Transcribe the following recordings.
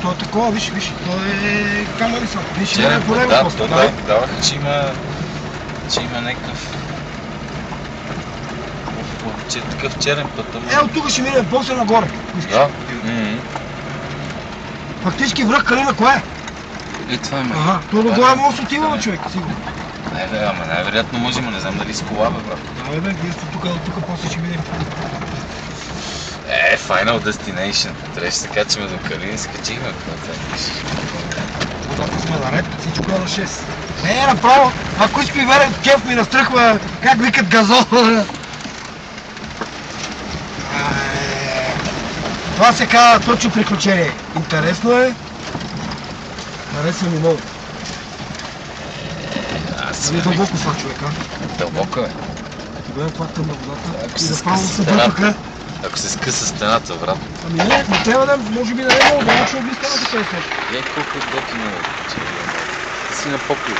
То е такова, виж, то е камъни са. Виж, черен по него път, просто. да, даваха, че има някакъв... такъв черен път. От тук ще минем после нагоре. Да. Фактически връх Калина кое е? Това има. Ага, то нагоре може да отиваме, човек, сигурно. Ама най-вероятно можем, не знам дали с кола, бе, брат. Да, бе, ние сме тук после ще видим. Final Destination. Трябваше се качваме до Калин, скачихме, какво това Водата сме наред, всичко е на 6. Направо, ако искаш ми верен кеф ми настръхва, как викат газон. Това се казва точно приключение. Интересно е. Харесва ми много. Ами дълбоко това, човека. Дълбоко е. Гледам това тъмна водата и направо се бъркаха. Ако се скъса стената, брат. Ами не трябва да, може би да не е много, да ще облиска на такъв след. Колко е готино, че ти си на покой.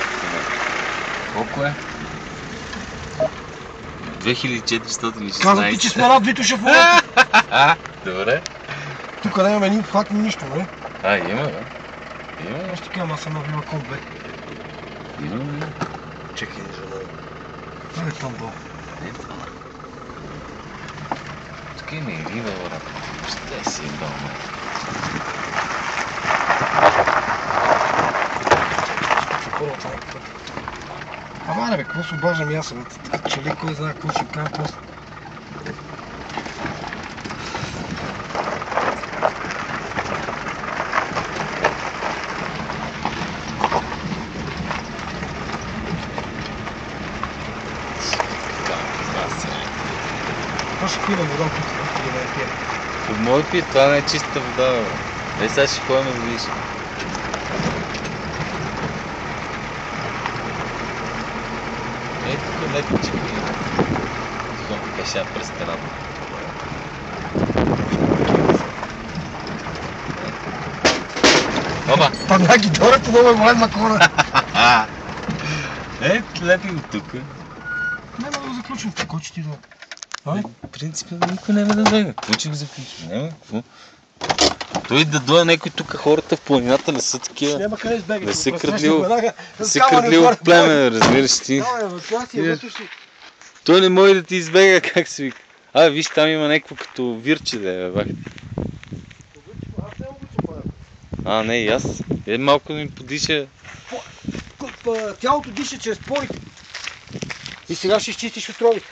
Колко е? 2416. Казах ти, че сме над Витоша в момента. Добре. Тук нямаме ни факт, ни нищо, не? Има, бе. Има. Аз ти казвам, аз съм на Вила Код, бе. Има. Чекай, не желая. Това е там долу. Тук има и рива, брат. Ще си долу, бе. Ама, бе, какво се обаждам и аз съм? Така че ли, кой знае какво ще кажа после. Това ще пием вода тук, да не я пием. Под мой пи, това не е чиста вода, бе. Сега ще ходим да видиш. Тук леко че пием. Тихо каша през стената. Опа! Падна ги дорето, много е голем на кора. Лепи го тук. Не, да го заключим, кой че ти да... Принципно никой няма да дойде. Какво че го заключим? Няма какво. Той да дойде някой тук, хората в планината не са такива. Няма къде избегаш. Не се крадливо в племе, разбираш ти. Той не може да ти избега, как се вика. Виж, там има някакво като вирче да е, бах. Не, и аз. Малко да ми подиша. Тялото диша чрез порите. И сега ще изчистиш отровите.